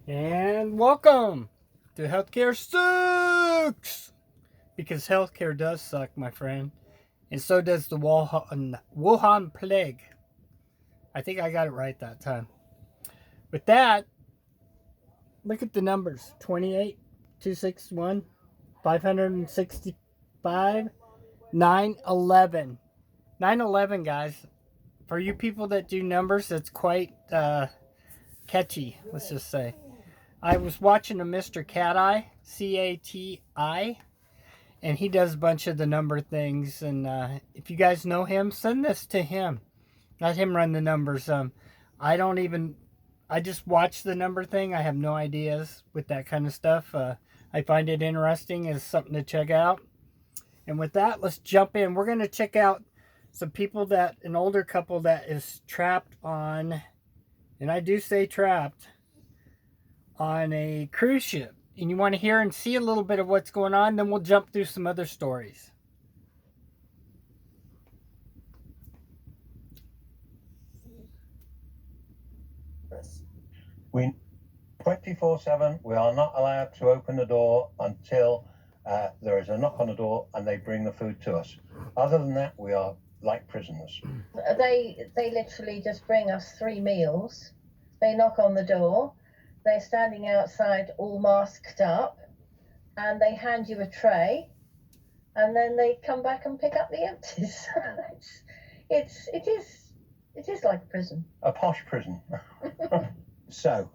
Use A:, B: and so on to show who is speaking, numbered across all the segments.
A: And welcome to Healthcare Sucks! Because healthcare does suck, my friend. And so does the Wuhan plague. I think I got it right that time. With that, look at the numbers 28, 261, 565, 911. 911, guys. For you people that do numbers, that's quite catchy, let's just say. I was watching a Mr. Cat Eye, Cati, and he does a bunch of the number things. And if you guys know him, send this to him. Let him run the numbers. I don't even. I just watch the number thing. I have no ideas with that kind of stuff. I find it interesting as something to check out. And with that, let's jump in. We're going to check out some people an older couple that is trapped on, and I do say trapped, on a cruise ship. And you want to hear and see a little bit of what's going on, then we'll jump through some other stories.
B: We 24/7. We are not allowed to open the door until there is a knock on the door and they bring the food to us. Other than that, we are like prisoners.
C: They literally just bring us 3 meals. They knock on the door. They're standing outside all masked up, and they hand you a tray, and then they come back and pick up the empties. it is like a prison.
B: A posh prison. So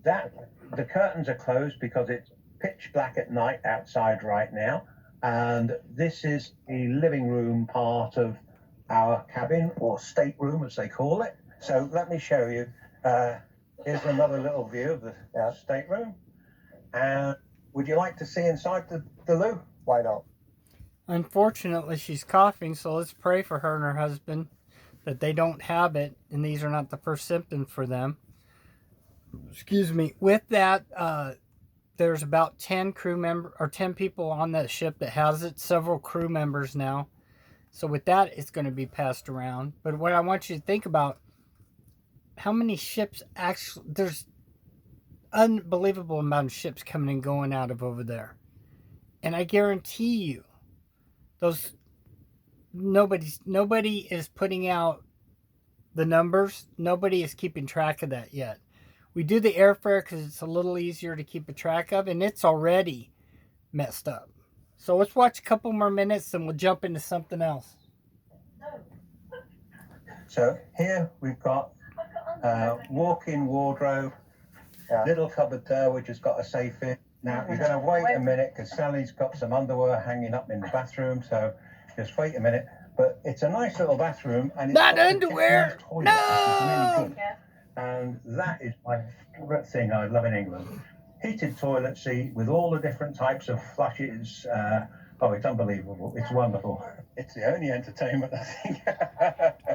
B: that the curtains are closed because it's pitch black at night outside right now, and this is the living room part of our cabin, or stateroom as they call it. So let me show you. Here's another little view of the stateroom. And would you like to see inside the loo?
D: Why not?
A: Unfortunately, she's coughing, so let's pray for her and her husband that they don't have it, and these are not the first symptoms for them. Excuse me. With that, there's about 10 10 people on that ship that has it, several crew members now. So with that, it's going to be passed around. But what I want you to think about, how many ships actually, there's unbelievable amount of ships coming and going out of over there. And I guarantee you, nobody is putting out the numbers. Nobody is keeping track of that yet. We do the airfare because it's a little easier to keep a track of, and it's already messed up. So let's watch a couple more minutes and we'll jump into something else.
B: So here we've got walk-in wardrobe, little cupboard there which has got a safe in. Now you're going to wait a minute because Sally's got some underwear hanging up in the bathroom, so just wait a minute. But it's a nice little bathroom, and it's
A: not
B: got
A: underwear.
B: Toilet,
A: No.
B: really good. And that is my favourite thing I love in England. Heated toilet seat with all the different types of flushes. It's unbelievable. It's wonderful. It's the only entertainment, I think.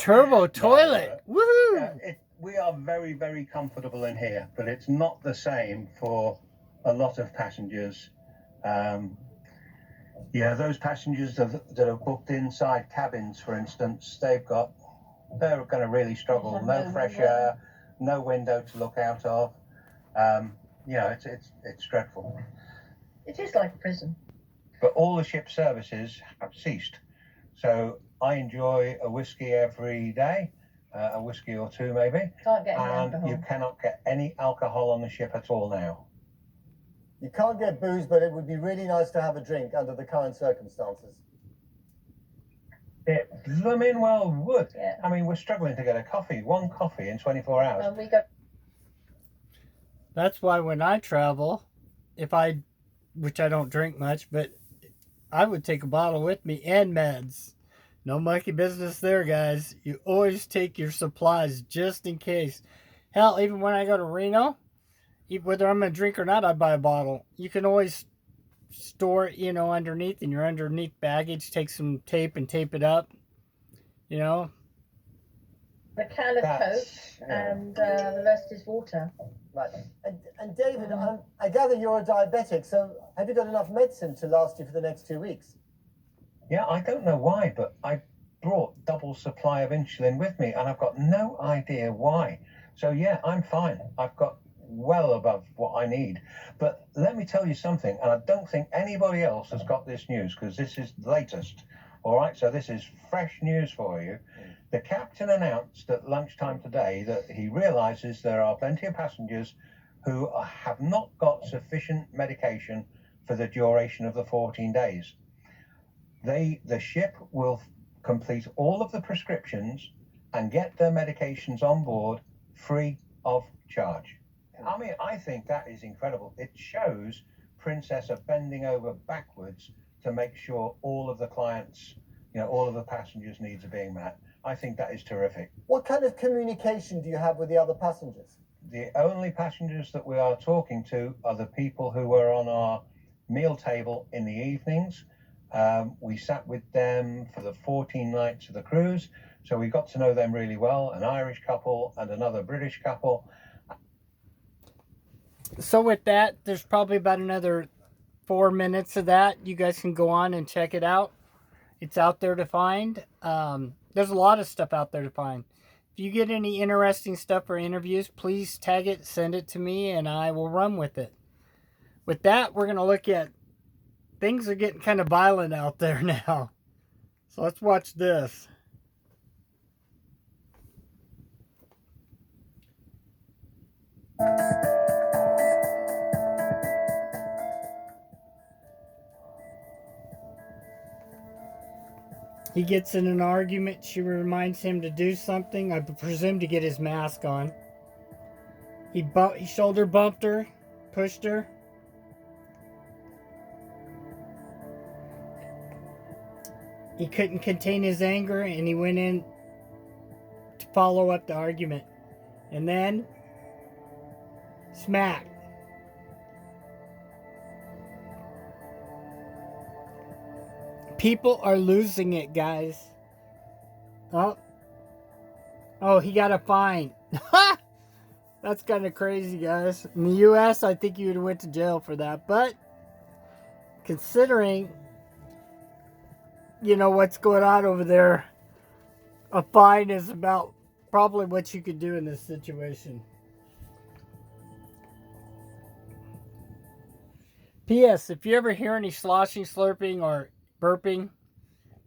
A: Turbo toilet. Woohoo!
B: We are very, very comfortable in here, but it's not the same for a lot of passengers. Those passengers that are booked inside cabins, for instance, they're going to really struggle. No fresh air, no window to look out of. It's dreadful.
C: It is like a prison.
B: But all the ship services have ceased. So I enjoy a whiskey every day, a whiskey or two maybe.
C: Can't get any alcohol.
B: You cannot get any alcohol on the ship at all now.
D: You can't get booze, but it would be really nice to have a drink under the current circumstances.
B: It blooming well would.
C: Yeah.
B: I mean, we're struggling to get one coffee in 24 hours.
C: And we got.
A: That's why when I travel, which I don't drink much, but I would take a bottle with me and meds. No monkey business there, guys. You always take your supplies just in case. Hell, even when I go to Reno, whether I'm going to drink or not, I buy a bottle. You can always store it, underneath in your underneath baggage. Take some tape and tape it up,
C: The can of Coke, and the rest is water.
D: Right. And David, I gather you're a diabetic, so have you got enough medicine to last you for the next 2 weeks?
B: Yeah, I don't know why, but I brought double supply of insulin with me, and I've got no idea why. So yeah, I'm fine. I've got well above what I need. But let me tell you something, and I don't think anybody else has got this news because this is the latest. All right, so this is fresh news for you. The captain announced at lunchtime today that he realizes there are plenty of passengers who have not got sufficient medication for the duration of the 14 days. The ship will complete all of the prescriptions and get their medications on board free of charge. I mean, I think that is incredible. It shows Princess are bending over backwards to make sure all of the clients, all of the passengers' needs are being met. I think that is terrific.
D: What kind of communication do you have with the other passengers?
B: The only passengers that we are talking to are the people who were on our meal table in the evenings. We sat with them for the 14 nights of the cruise, so we got to know them really well, an Irish couple and another British couple.
A: So with that, there's probably about another 4 minutes of that. You guys can go on and check it out. It's out there to find. There's a lot of stuff out there to find. If you get any interesting stuff or interviews, please tag it, send it to me, and I will run with it. With that, we're going to look at things are getting kind of violent out there now. So let's watch this. He gets in an argument. She reminds him to do something. I presume to get his mask on. He shoulder bumped her, pushed her. He couldn't contain his anger, and he went in to follow up the argument. And then, smack. People are losing it, guys. Oh, he got a fine. That's kind of crazy, guys. In the U.S., I think you would have went to jail for that. But considering, what's going on over there, a fine is about probably what you could do in this situation. P.S. If you ever hear any sloshing, slurping, or burping,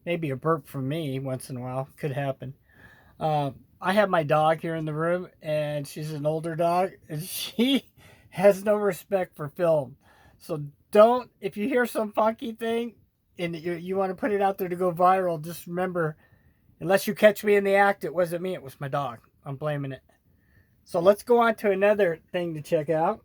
A: maybe a burp from me once in a while, could happen. I have my dog here in the room, and she's an older dog, and she has no respect for film. So if you hear some funky thing and you want to put it out there to go viral, just remember, unless you catch me in the act, it wasn't me, it was my dog. I'm blaming it. So let's go on to another thing to check out.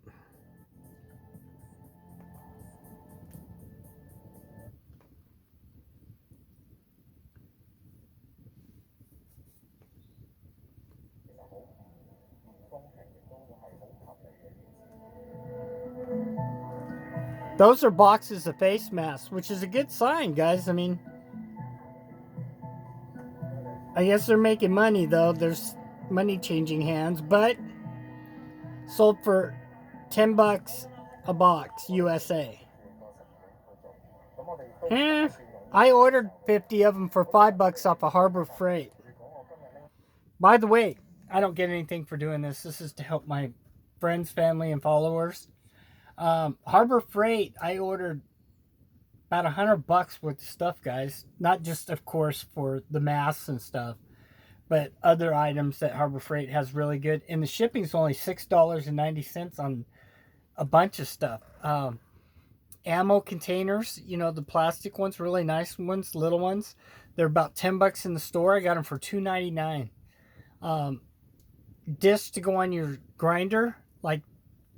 A: Those are boxes of face masks, which is a good sign, guys. I mean, I guess they're making money, though. There's money changing hands, but sold for $10 a box, USA. I ordered 50 of them for $5 off of Harbor Freight. By the way, I don't get anything for doing this. This is to help my friends, family, and followers. Harbor Freight, I ordered about $100 worth of stuff, guys. Not just, of course, for the masks and stuff, but other items that Harbor Freight has really good. And the shipping's only $6.90 on a bunch of stuff. Ammo containers, the plastic ones, really nice ones, little ones. They're about $10 in the store. I got them for $2.99. Discs to go on your grinder, like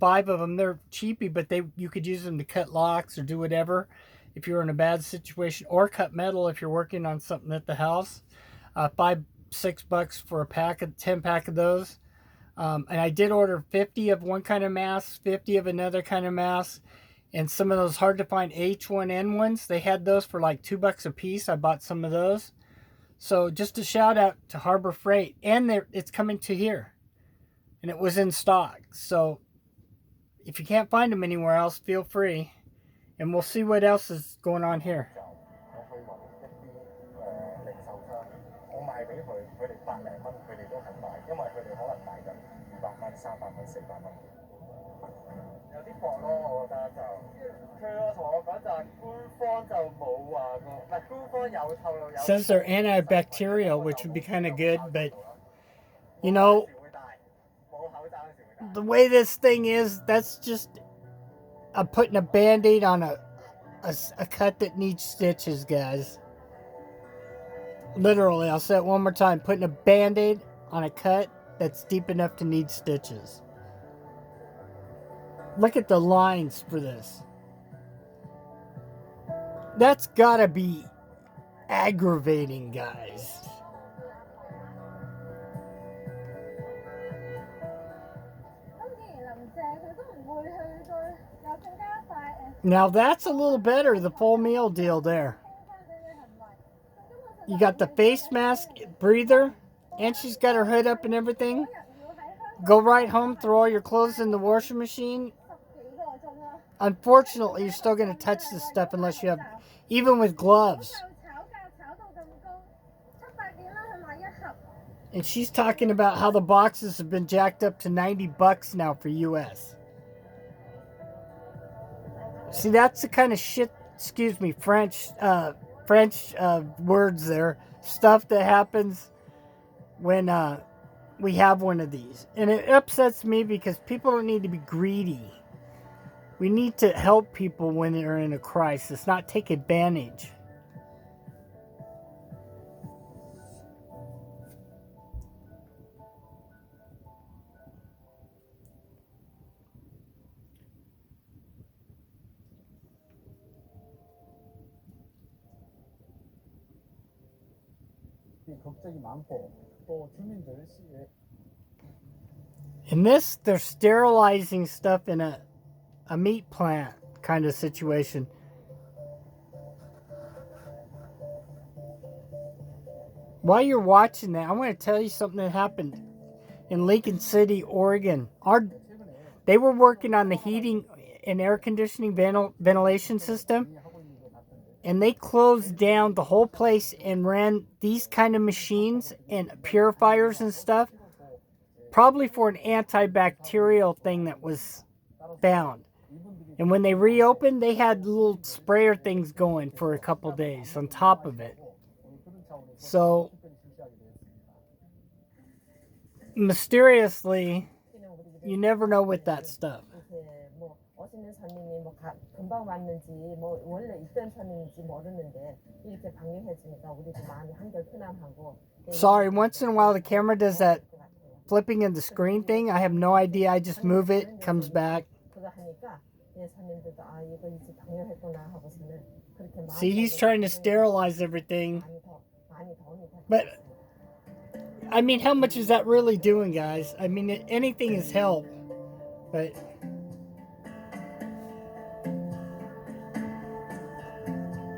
A: 5 of them. They're cheapy, but you could use them to cut locks or do whatever if you're in a bad situation, or cut metal if you're working on something at the house. $5-6 for a 10-pack of those. And I did order 50 of one kind of mask, 50 of another kind of mask, and some of those hard to find H1N1s. They had those for like $2 a piece. I bought some of those. So just a shout out to Harbor Freight, and it's coming to here, and it was in stock. So if you can't find them anywhere else, feel free, and we'll see what else is going on here. Says they're antibacterial, which would be kind of good, but you know, the way this thing is, that's just putting a band-aid on a cut that needs stitches, guys. Literally, I'll say it one more time, putting a band-aid on a cut that's deep enough to need stitches. Look at the lines for this. That's gotta be aggravating, guys. Now that's a little better, the full meal deal there. You got the face mask, breather, and she's got her hood up and everything. Go right home, throw all your clothes in the washing machine. Unfortunately, you're still going to touch this stuff unless you have, even with gloves. And she's talking about how the boxes have been jacked up to $90 now for US. See, that's the kind of shit, excuse me, French words there. Stuff that happens when we have one of these. And it upsets me because people don't need to be greedy. We need to help people when they're in a crisis, not take advantage. In this, they're sterilizing stuff in a meat plant kind of situation. While you're watching that, I want to tell you something that happened in Lincoln City, Oregon. They were working on the heating and air conditioning ventilation system, and they closed down the whole place and ran these kind of machines and purifiers and stuff, probably for an antibacterial thing that was found. And when they reopened, they had little sprayer things going for a couple days on top of it. So, mysteriously, you never know with that stuff.
E: 오시는 손님이 뭐 금방 왔는지 뭐 원래 있던 손님인지 모르는데 이렇게 방역해주니까 우리도 마음이 한결 편안하고.
A: Sorry, once in a while the camera does that flipping in the screen thing. I have no idea. I just move it, comes back. See, he's trying to sterilize everything. But, I mean, how much is that really doing, guys? I mean, anything is help. But...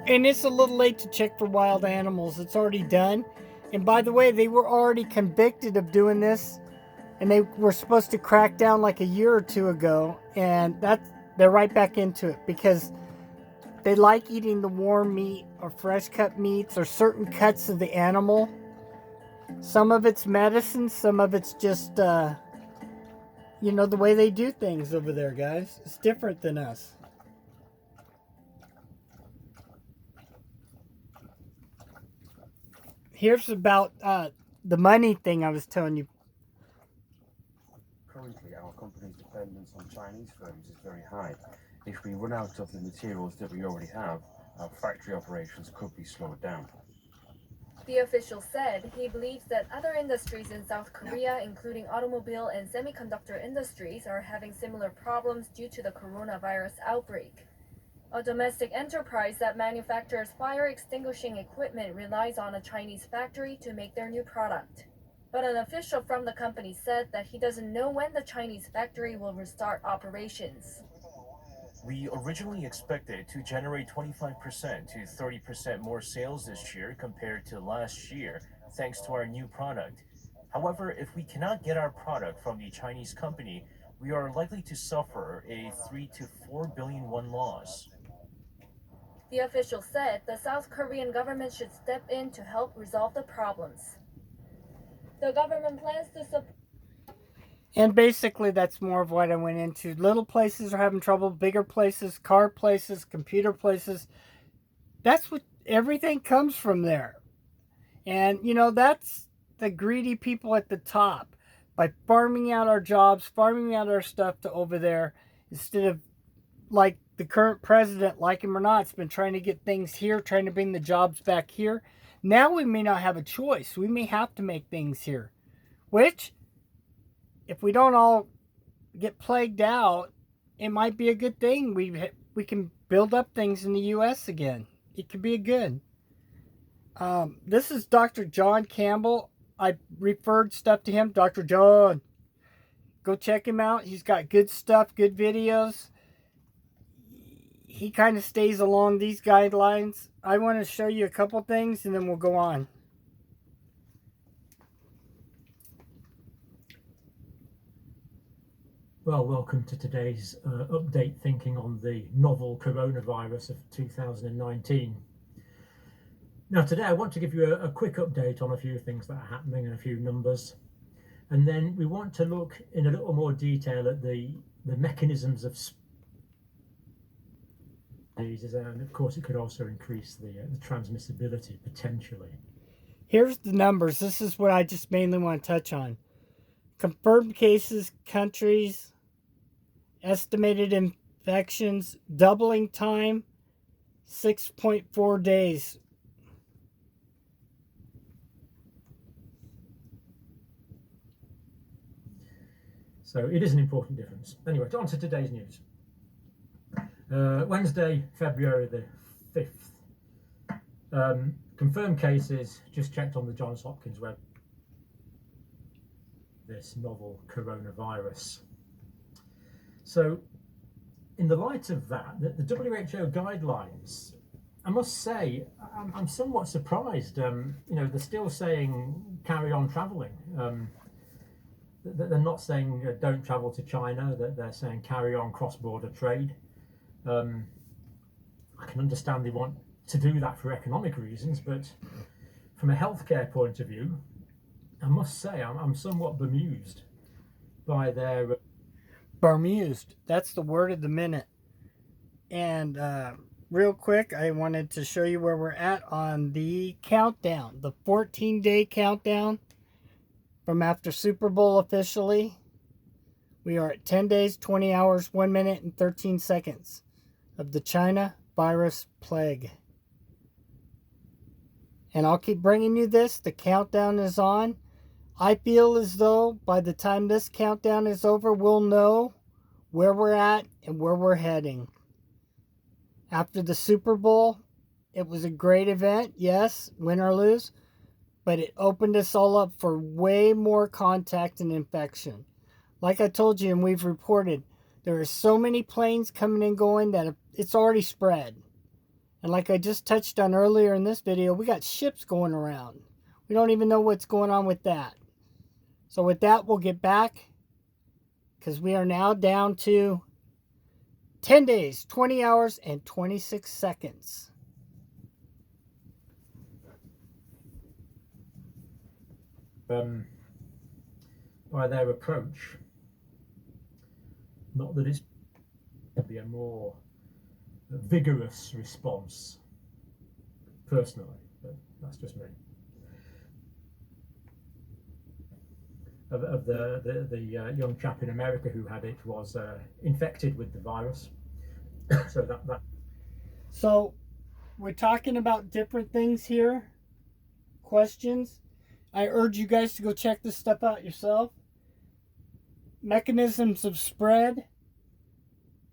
A: And it's a little late to check for wild animals. It's already done. And by the way, they were already convicted of doing this. And they were supposed to crack down like a year or two ago. And they're right back into it. Because they like eating the warm meat or fresh cut meats or certain cuts of the animal. Some of it's medicine. Some of it's just, you know, the way they do things over there, guys. It's different than us. Here's about the money thing I was telling you.
F: Currently, our company's dependence on Chinese firms is very high. If we run out of the materials that we already have, our factory operations could be slowed down.
G: The official said he believes that other industries in South Korea, including automobile and semiconductor industries, are having similar problems due to the coronavirus outbreak. A domestic enterprise that manufactures fire extinguishing equipment relies on a Chinese factory to make their new product. But an official from the company said that he doesn't know when the Chinese factory will restart operations.
H: We originally expected to generate 25% to 30% more sales this year compared to last year, thanks to our new product. However, if we cannot get our product from the Chinese company, we are likely to suffer a 3 to 4 billion won loss.
G: The official said the South Korean government should step in to help resolve the problems. The government plans to support.
A: And basically, that's more of what I went into. Little places are having trouble, bigger places, car places, computer places. That's what everything comes from there. And, you know, that's the greedy people at the top. By farming out our jobs, farming out our stuff to over there, instead of like the current president, like him or not, has been trying to get things here, trying to bring the jobs back here. Now we may not have a choice. We may have to make things here. Which, if we don't all get plagued out, it might be a good thing. We can build up things in the U.S. again. It could be a good. This is Dr. John Campbell. I referred stuff to him. Dr. John. Go check him out. He's got good stuff, good videos. He kind of stays along these guidelines. I want to show you a couple things and then we'll go on.
I: Well, welcome to today's update thinking on the novel coronavirus of 2019. Now today I want to give you a quick update on a few things that are happening and a few numbers. And then we want to look in a little more detail at the mechanisms of diseases, and of course it could also increase the transmissibility potentially.
A: Here's the numbers. This is what I just mainly want to touch on. Confirmed cases, countries, estimated infections, doubling time, 6.4 days.
I: So it is an important difference. Anyway, on to today's news. Wednesday, February the 5th. Confirmed cases, just checked on the Johns Hopkins web. This novel coronavirus. So, in the light of that, the WHO guidelines, I must say, I'm somewhat surprised. You know, they're still saying carry on traveling. They're not saying don't travel to China. They're saying carry on cross-border trade. I can understand they want to do that for economic reasons, but from a healthcare point of view, I must say I'm somewhat bemused by their...
A: Bemused. That's the word of the minute. And real quick, I wanted to show you where we're at on the countdown. The 14-day countdown from after Super Bowl officially. We are at 10 days, 20 hours, 1 minute, and 13 seconds of the China virus plague. And I'll keep bringing you this. The countdown is on. I feel as though by the time this countdown is over, we'll know where we're at and where we're heading. After the Super Bowl, it was a great event, yes, win or lose, but it opened us all up for way more contact and infection. Like I told you and we've reported, there are so many planes coming and going that it's already spread. And like I just touched on earlier in this video, we got ships going around. We don't even know what's going on with that. So with that, we'll get back because we are now down to 10 days, 20 hours, and 26 seconds.
I: By their approach, not that it's going to be a more vigorous response, personally, but that's just me. Of the young chap in America who had it was infected with the virus.
A: So we're talking about different things here. Questions. I urge you guys to go check this stuff out yourself. Mechanisms of spread.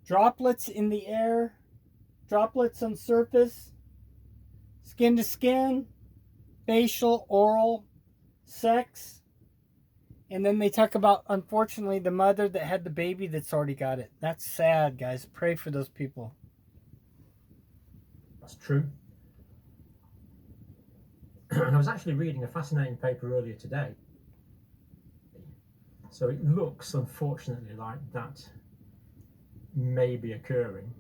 A: Droplets in the air. Droplets on surface. Skin to skin. Facial, oral, sex. And then they talk about, unfortunately, the mother that had the baby that's already got it. That's sad, guys. Pray for those people.
I: That's true. And I was actually reading a fascinating paper earlier today. So it looks, unfortunately, like that may be occurring.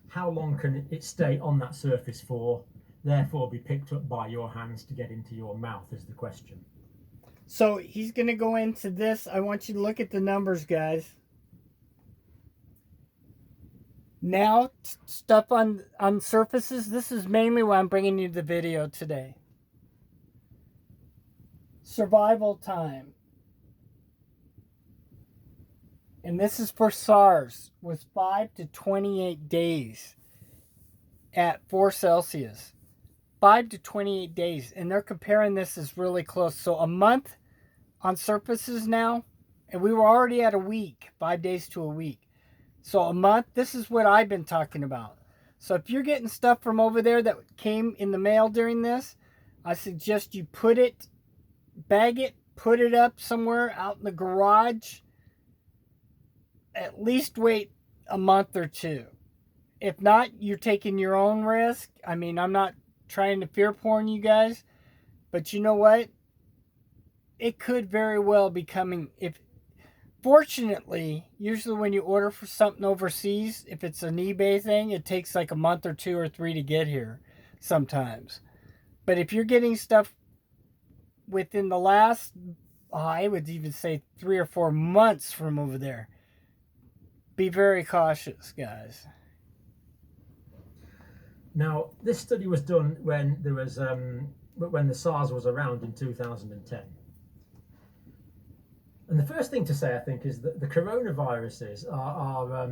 I: How long can it stay on that surface for, therefore be picked up by your hands to get into your mouth is the question.
A: So he's going to go into this. I want you to look at the numbers, guys. Now, stuff on surfaces. This is mainly why I'm bringing you the video today. Survival time. And this is for SARS, was 5 to 28 days at 4 Celsius. 5 to 28 days. And they're comparing this as really close. So a month on surfaces now, and we were already at a week, 5 days to a week. So a month, this is what I've been talking about. So if you're getting stuff from over there that came in the mail during this, I suggest you put it, bag it, put it up somewhere out in the garage. At least wait a month or two. If not, you're taking your own risk. I mean, I'm not trying to fear porn you guys, but you know what? It could very well be coming. Fortunately, usually when you order for something overseas, if it's an eBay thing, it takes like a month or 2 or 3 to get here sometimes. But if you're getting stuff within the last, I would even say 3 or 4 months from over there, be very cautious, guys.
I: Now, this study was done when there was when the SARS was around in 2010. And the first thing to say, I think, is that the coronaviruses are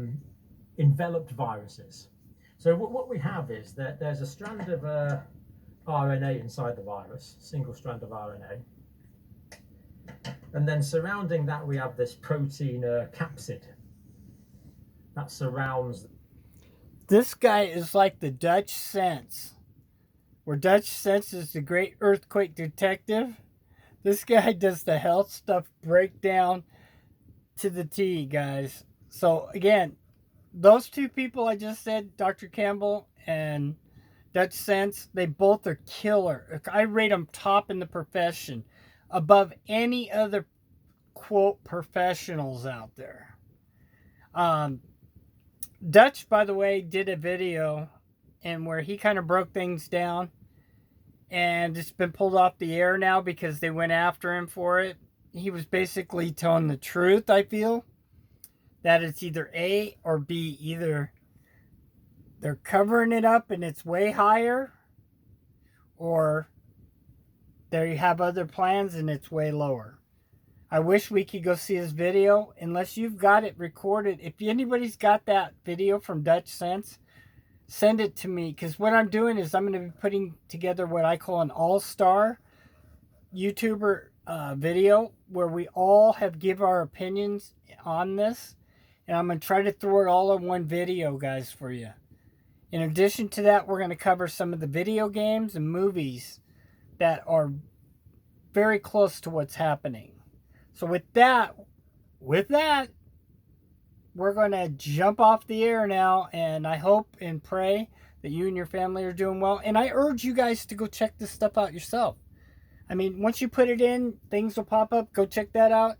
I: enveloped viruses. So what we have is that there's a strand of RNA inside the virus, single strand of RNA. And then surrounding that, we have this protein capsid that surrounds.
A: This guy is like the Dutch Sense, where Dutch Sense is the great earthquake detective. This guy does the health stuff breakdown to the T, guys. So again, those two people I just said, Dr. Campbell and Dutch Sense, they both are killer. I rate them top in the profession, above any other quote professionals out there. Dutch, by the way, did a video and where he kind of broke things down, and it's been pulled off the air now because they went after him for it. He was basically telling the truth, I feel, that it's either A or B. Either they're covering it up and it's way higher, or they have other plans and it's way lower. I wish we could go see his video. Unless you've got it recorded. If anybody's got that video from Dutch Sense, send it to me. Because what I'm doing is I'm going to be putting together what I call an all-star YouTuber video, where we all give our opinions on this. And I'm going to try to throw it all in one video, guys, for you. In addition to that, we're going to cover some of the video games and movies that are very close to what's happening. So with that, we're going to jump off the air now, and I hope and pray that you and your family are doing well. And I urge you guys to go check this stuff out yourself. I mean, once you put it in, things will pop up. Go check that out.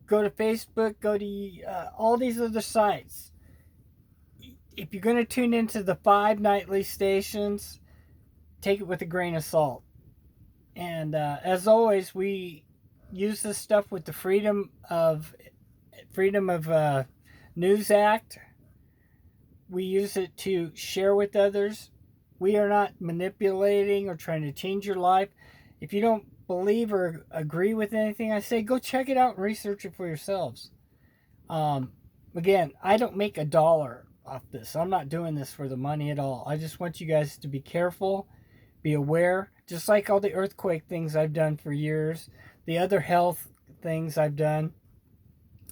A: Go to Facebook. Go to all these other sites. If you're going to tune into the 5 nightly stations, take it with a grain of salt. And as always, we use this stuff with the Freedom of News Act. We use it to share with others. We are not manipulating or trying to change your life. If you don't believe or agree with anything I say, go check it out and research it for yourselves. Again, I don't make $1 off this. I'm not doing this for the money at all. I just want you guys to be careful, be aware, just like all the earthquake things I've done for years, the other health things I've done.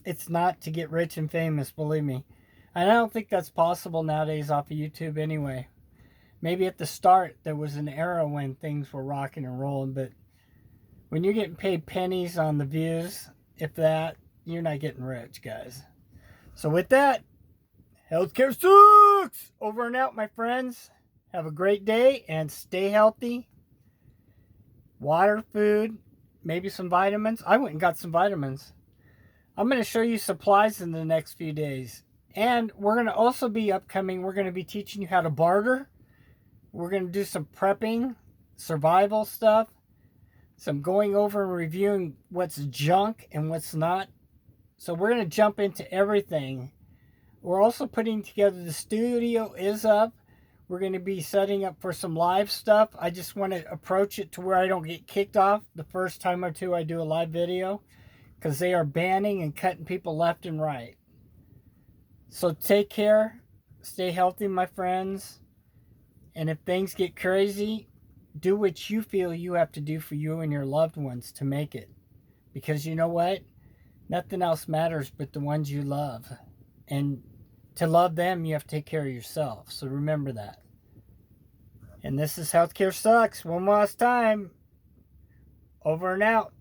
A: It's not to get rich and famous, believe me. And I don't think that's possible nowadays off of YouTube anyway. Maybe at the start there was an era when things were rocking and rolling, but when you're getting paid pennies on the views, if that, you're not getting rich, guys. So with that, healthcare sucks! Over and out, my friends. Have a great day and stay healthy. Water, food, maybe some vitamins. I went and got some vitamins. I'm going to show you supplies in the next few days. And we're going to also be upcoming. We're going to be teaching you how to barter. We're going to do some prepping, survival stuff. So I'm going over and reviewing what's junk and what's not. So we're going to jump into everything. We're also putting together, the studio is up. We're going to be setting up for some live stuff. I just want to approach it to where I don't get kicked off the first time or two I do a live video, because they are banning and cutting people left and right. So take care. Stay healthy, my friends. And if things get crazy, do what you feel you have to do for you and your loved ones to make it. Because you know what? Nothing else matters but the ones you love. And to love them, you have to take care of yourself. So remember that. And this is Healthcare Sucks. One last time. Over and out.